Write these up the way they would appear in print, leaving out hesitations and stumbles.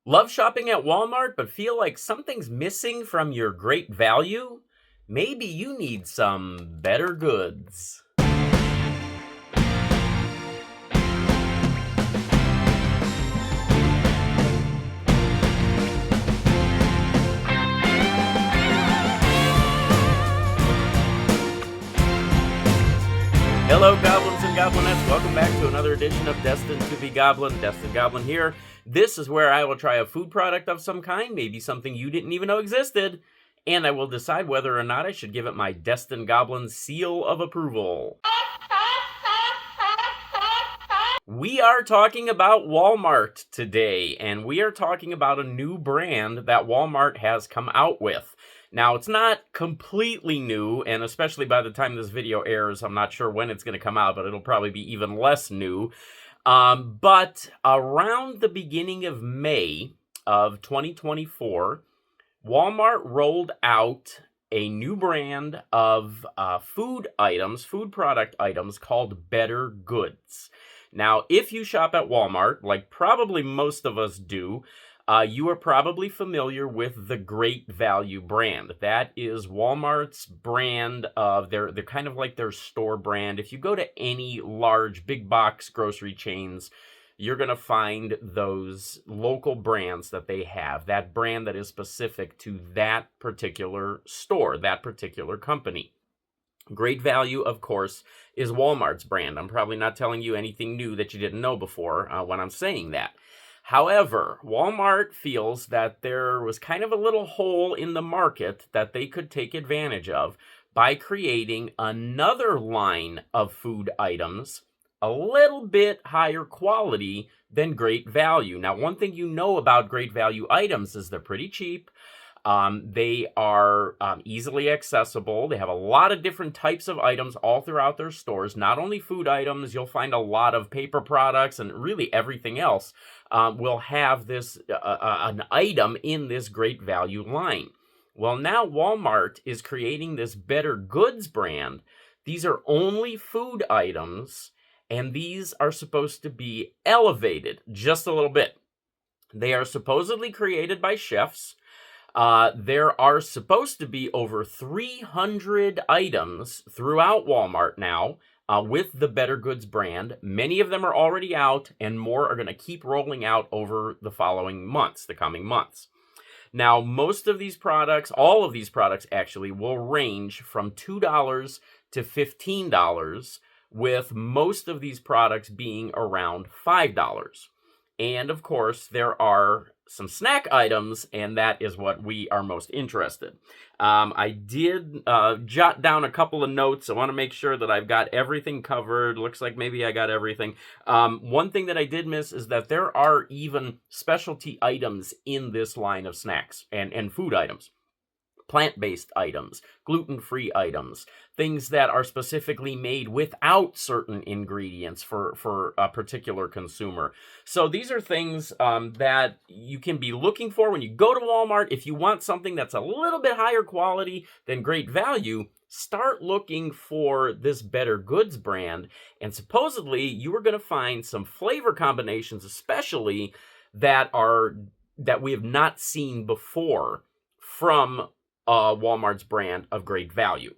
Love shopping at Walmart, but feel like something's missing from your great value? Maybe you need some better goods. Hello, goblins and goblinettes. Welcome back to another edition of Destined to be Goblin. Destined Goblin here. This is where I will try a food product of some kind, maybe something you didn't even know existed, and I will decide whether or not I should give it my Destined Goblin seal of approval. We are talking about Walmart today, and we are talking about a new brand that Walmart has come out with. Now, it's not completely new, and especially by the time this video airs, I'm not sure when it's going to come out, but it'll probably be even less new. But around the beginning of May of 2024, Walmart rolled out a new brand of food product items called bettergoods. Now, if you shop at Walmart, like probably most of us do, you are probably familiar with the Great Value brand. That is Walmart's brand of they're kind of like their store brand. If you go to any large big box grocery chains, you're going to find those local brands that they have, that brand that is specific to that particular store, that particular company. Great Value, of course, is Walmart's brand. I'm probably not telling you anything new that you didn't know before when I'm saying that. However, Walmart feels that there was kind of a little hole in the market that they could take advantage of by creating another line of food items a little bit higher quality than Great Value. Now, one thing you know about Great Value items is they're pretty cheap. They are easily accessible. They have a lot of different types of items all throughout their stores. Not only food items, you'll find a lot of paper products and really everything else will have this an item in this Great Value line. Well, now Walmart is creating this bettergoods brand. These are only food items, and these are supposed to be elevated just a little bit. They are supposedly created by chefs. There are supposed to be over 300 items throughout Walmart now with the bettergoods brand. Many of them are already out, and more are going to keep rolling out over the following months, the coming months. Now, most of these products, all of these products actually, will range from $2 to $15, with most of these products being around $5. And of course, there are some snack items, and that is what we are most interested. I did jot down a couple of notes. I want to make sure that I've got everything covered. Looks like maybe I got everything. One thing that I did miss is that there are even specialty items in this line of snacks and food items. Plant-based items, gluten-free items, things that are specifically made without certain ingredients for a particular consumer. So these are things that you can be looking for when you go to Walmart. If you want something that's a little bit higher quality than Great Value, start looking for this bettergoods brand. And supposedly, you are going to find some flavor combinations, especially that we have not seen before from Walmart's brand of Great Value.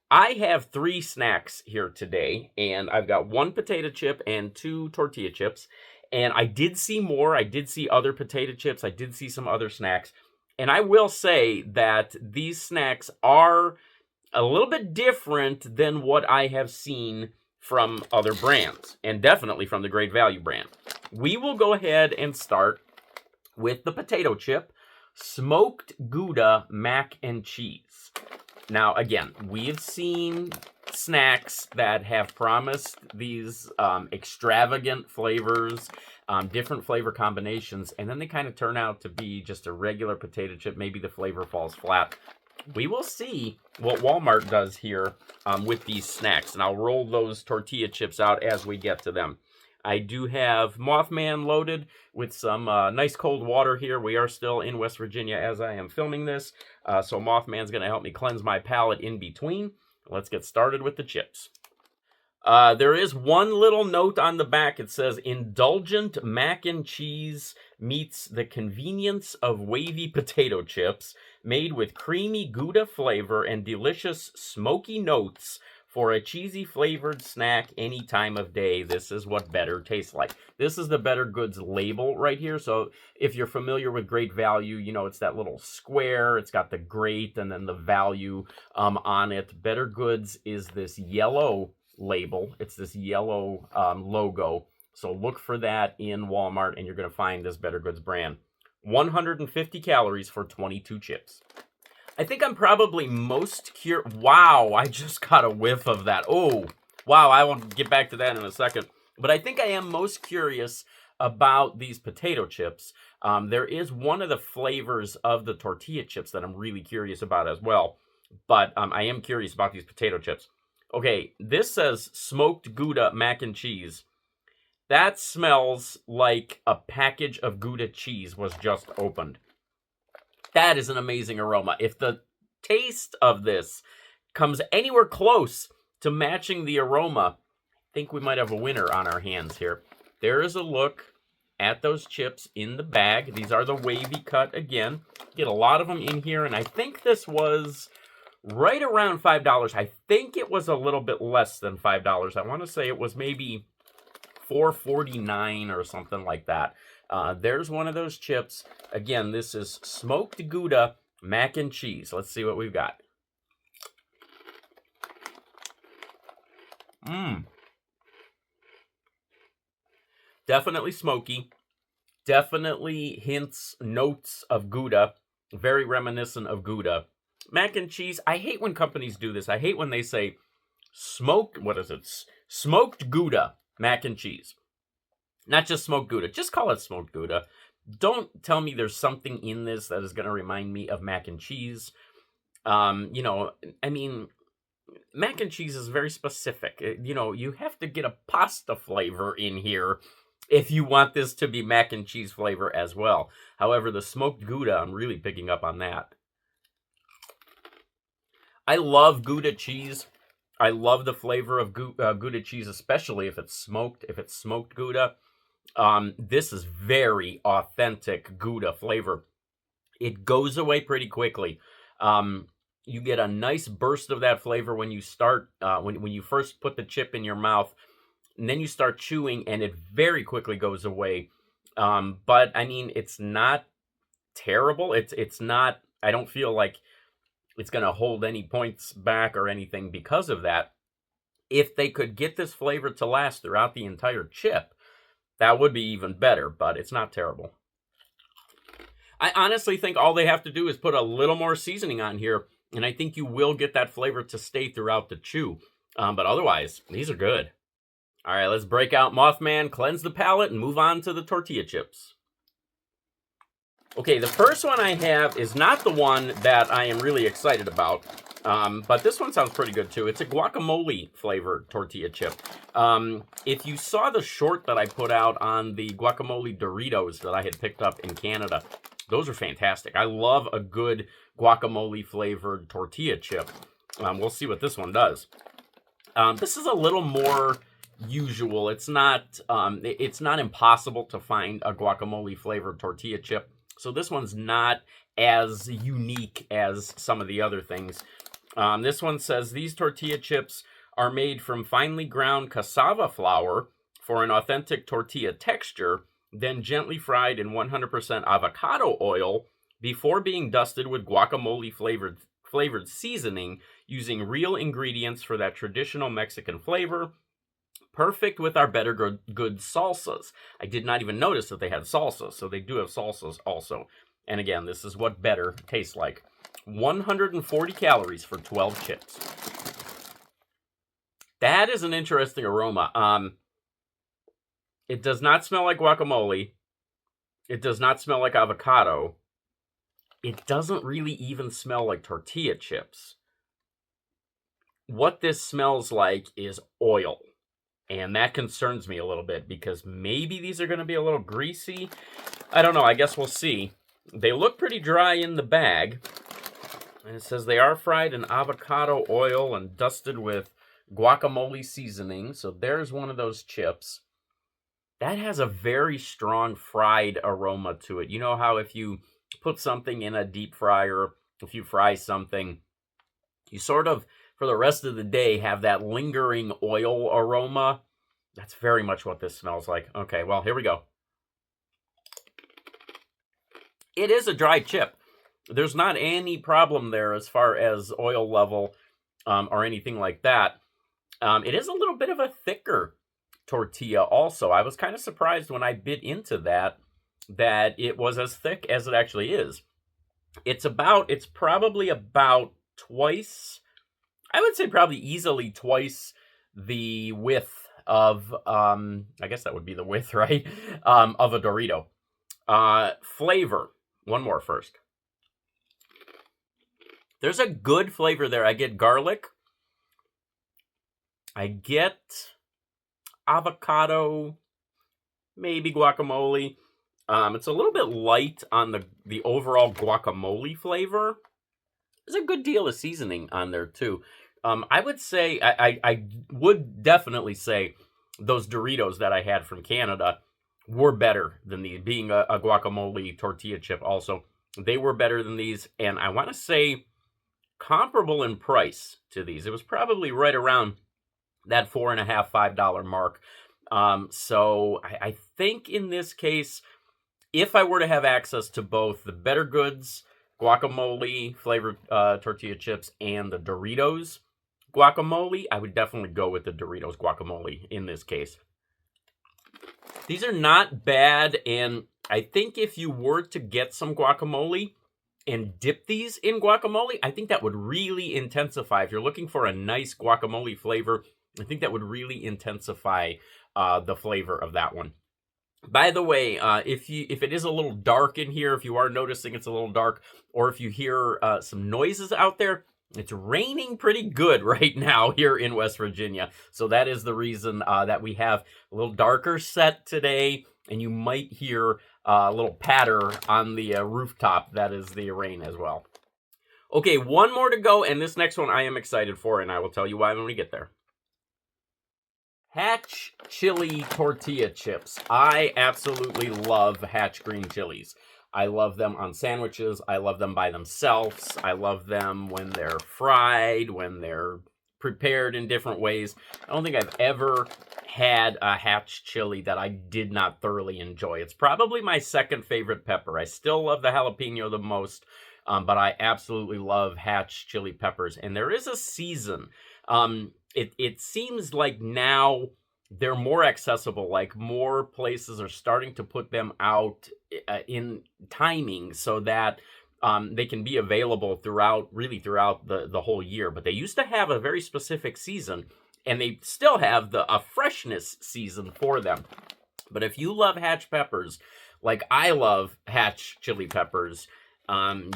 I have 3 snacks here today, and I've got 1 potato chip and 2 tortilla chips. And I did see more. I did see other potato chips. I did see some other snacks. And I will say that these snacks are a little bit different than what I have seen from other brands, and definitely from the Great Value brand. We will go ahead and start with the potato chip. Smoked Gouda Mac and Cheese. Now, again, we've seen snacks that have promised these extravagant flavors, different flavor combinations, and then they kind of turn out to be just a regular potato chip. Maybe the flavor falls flat. We will see what Walmart does here with these snacks, and I'll roll those tortilla chips out as we get to them. I do have Mothman loaded with some nice cold water here. We are still in West Virginia as I am filming this, so Mothman's going to help me cleanse my palate in between. Let's get started with the chips. There is one little note on the back. It says, indulgent mac and cheese meets the convenience of wavy potato chips, made with creamy Gouda flavor and delicious smoky notes for a cheesy flavored snack any time of day. This is what better tastes like. This is the Better Goods label right here. So if you're familiar with Great Value, you know it's that little square. It's got the great and then the value on it. Better Goods is this yellow label. It's this yellow logo. So look for that in Walmart and you're going to find this Better Goods brand. 150 calories for 22 chips. I think I'm probably most curious. Wow, I just got a whiff of that. Oh, wow, I will get back to that in a second. But I think I am most curious about these potato chips. There is one of the flavors of the tortilla chips that I'm really curious about as well. But I am curious about these potato chips. Okay, this says Smoked Gouda Mac and Cheese. That smells like a package of Gouda cheese was just opened. That is an amazing aroma. If the taste of this comes anywhere close to matching the aroma, I think we might have a winner on our hands here. There is a look at those chips in the bag. These are the wavy cut again. Get a lot of them in here, and I think this was right around $5. I think it was a little bit less than $5. I want to say it was maybe $4.49 or something like that. There's one of those chips. Again, this is Smoked Gouda Mac and Cheese. Let's see what we've got. Definitely smoky. Definitely hints, notes of Gouda. Very reminiscent of Gouda. Mac and cheese. I hate when companies do this. I hate when they say smoked Gouda Mac and Cheese. Not just smoked Gouda. Just call it smoked Gouda. Don't tell me there's something in this that is going to remind me of mac and cheese. I mean, mac and cheese is very specific. You have to get a pasta flavor in here if you want this to be mac and cheese flavor as well. However, the smoked Gouda, I'm really picking up on that. I love Gouda cheese. I love the flavor of Gouda cheese, especially if it's smoked Gouda. This is very authentic Gouda flavor. It goes away pretty quickly. You get a nice burst of that flavor when you start, when you first put the chip in your mouth, and then you start chewing, and it very quickly goes away. But I mean, it's not terrible. It's not. I don't feel like it's going to hold any points back or anything because of that. If they could get this flavor to last throughout the entire chip, that would be even better, but it's not terrible. I honestly think all they have to do is put a little more seasoning on here, and I think you will get that flavor to stay throughout the chew. But otherwise, these are good. All right, let's break out Mothman, cleanse the palate, and move on to the tortilla chips. Okay, the first one I have is not the one that I am really excited about, but this one sounds pretty good too. It's a guacamole flavored tortilla chip. If you saw the short that I put out on the guacamole Doritos that I had picked up in Canada, those are fantastic. I love a good guacamole flavored tortilla chip. We'll see what this one does. This is a little more usual. It's not impossible to find a guacamole flavored tortilla chip. So this one's not as unique as some of the other things. This one says, these tortilla chips are made from finely ground cassava flour for an authentic tortilla texture, then gently fried in 100% avocado oil before being dusted with guacamole flavored seasoning using real ingredients for that traditional Mexican flavor. Perfect with our Better Goods salsas. I did not even notice that they had salsas, so they do have salsas also. And again, this is what better tastes like. 140 calories for 12 chips. That is an interesting aroma. It does not smell like guacamole. It does not smell like avocado. It doesn't really even smell like tortilla chips. What this smells like is oil. And that concerns me a little bit because maybe these are going to be a little greasy. I don't know. I guess we'll see. They look pretty dry in the bag. And it says they are fried in avocado oil and dusted with guacamole seasoning. So there's one of those chips. That has a very strong fried aroma to it. You know how if you put something in a deep fryer, if you fry something, you sort of, for the rest of the day, have that lingering oil aroma. That's very much what this smells like. Okay, well, here we go. It is a dry chip. There's not any problem there as far as oil level or anything like that. It is a little bit of a thicker tortilla also. I was kind of surprised when I bit into that it was as thick as it actually is. It's probably about twice, I would say probably easily twice the width of, I guess that would be the width, right? Of a Dorito. Flavor. One more first. There's a good flavor there. I get garlic. I get avocado, maybe guacamole. It's a little bit light on the overall guacamole flavor. There's a good deal of seasoning on there too. I would say, I would definitely say those Doritos that I had from Canada were better than these, being a guacamole tortilla chip also. They were better than these, and I want to say comparable in price to these. It was probably right around that $4.50, $5 mark. So I think in this case, if I were to have access to both the bettergoods guacamole flavored tortilla chips and the Doritos guacamole, I would definitely go with the Doritos guacamole in this case. These are not bad, and I think if you were to get some guacamole and dip these in guacamole, I think that would really intensify. If you're looking for a nice guacamole flavor, I think that would really intensify the flavor of that one. By the way, if it is a little dark in here, if you are noticing it's a little dark, or if you hear some noises out there, it's raining pretty good right now here in West Virginia. So that is the reason that we have a little darker set today, and you might hear a little patter on the rooftop. That is the rain as well. Okay, one more to go, and this next one I am excited for, and I will tell you why when we get there. Hatch Chile tortilla chips. I absolutely love Hatch green chilies. I love them on sandwiches. I love them by themselves. I love them when they're fried, when they're prepared in different ways. I don't think I've ever had a Hatch chili that I did not thoroughly enjoy. It's probably my second favorite pepper. I still love the jalapeno the most, but I absolutely love Hatch chili peppers. And there is a season. It seems like now they're more accessible, like more places are starting to put them out in timing so that they can be available throughout the whole year. But they used to have a very specific season, and they still have a freshness season for them. But if you love Hatch peppers, like I love Hatch chili peppers,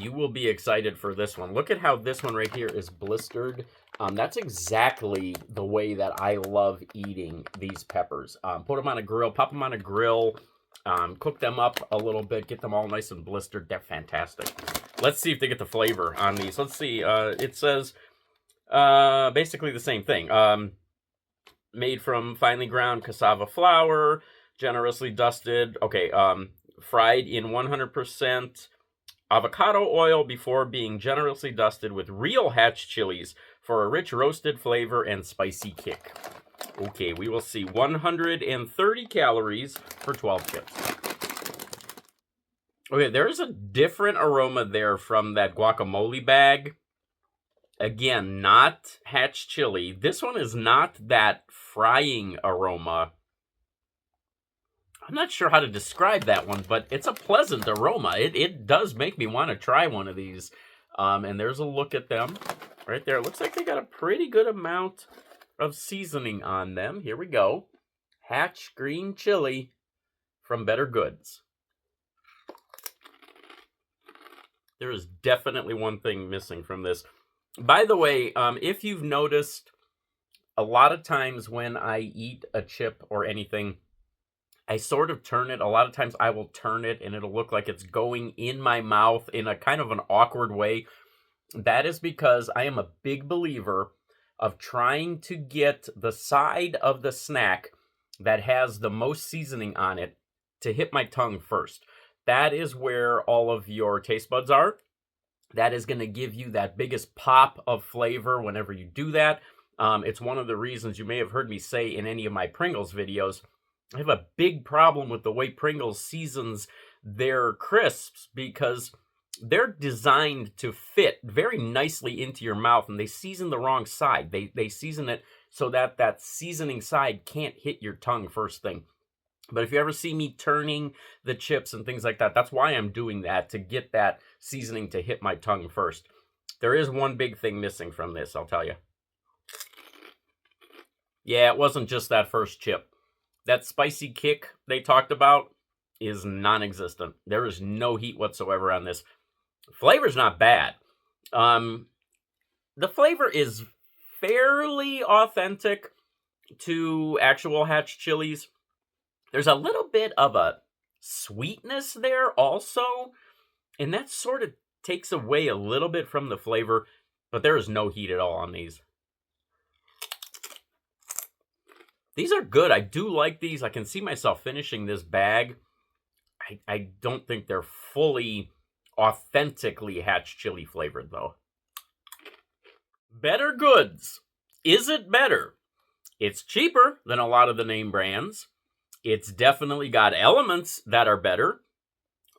you will be excited for this one. Look at how this one right here is blistered. That's exactly the way that I love eating these peppers. Put them on a grill, pop them on a grill, cook them up a little bit, get them all nice and blistered. They're fantastic. Let's see if they get the flavor on these. Let's see. It says basically the same thing. Made from finely ground cassava flour, generously dusted. Okay, fried in 100% avocado oil before being generously dusted with real Hatch chilies for a rich roasted flavor and spicy kick. Okay, we will see. 130 calories for 12 chips. Okay, there's a different aroma there from that guacamole bag. Again, not Hatch chili. This one is not that frying aroma. I'm not sure how to describe that one, but it's a pleasant aroma. It does make me want to try one of these. And there's a look at them right there. It looks like they got a pretty good amount of seasoning on them. Here we go. Hatch green chili from bettergoods. There is definitely one thing missing from this. By the way, if you've noticed, a lot of times when I eat a chip or anything, I sort of turn it. A lot of times I will turn it and it'll look like it's going in my mouth in a kind of an awkward way. That is because I am a big believer of trying to get the side of the snack that has the most seasoning on it to hit my tongue first. That is where all of your taste buds are. That is going to give you that biggest pop of flavor whenever you do that. It's one of the reasons you may have heard me say in any of my Pringles videos, I have a big problem with the way Pringles seasons their crisps because they're designed to fit very nicely into your mouth, and they season the wrong side. They season it so that that seasoning side can't hit your tongue first thing. But if you ever see me turning the chips and things like that, that's why I'm doing that, to get that seasoning to hit my tongue first. There is one big thing missing from this, I'll tell you. Yeah, it wasn't just that first chip. That spicy kick they talked about is non-existent. There is no heat whatsoever on this. Flavor's not bad. The flavor is fairly authentic to actual Hatch chilies. There's a little bit of a sweetness there also, and that sort of takes away a little bit from the flavor, but there is no heat at all on these. These are good. I do like these. I can see myself finishing this bag. I don't think they're fully authentically Hatch chili flavored, though. Bettergoods. Is it better? It's cheaper than a lot of the name brands. It's definitely got elements that are better.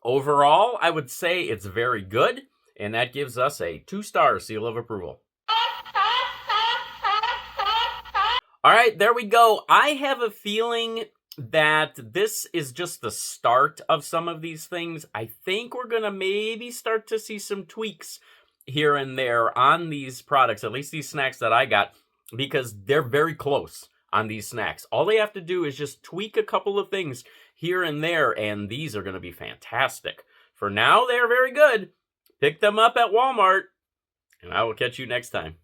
Overall, I would say it's very good, and that gives us a 2-star seal of approval. All right, there we go. I have a feeling that this is just the start of some of these things. I think we're going to maybe start to see some tweaks here and there on these products, at least these snacks that I got, because they're very close on these snacks. All they have to do is just tweak a couple of things here and there, and these are going to be fantastic. For now, they are very good. Pick them up at Walmart, and I will catch you next time.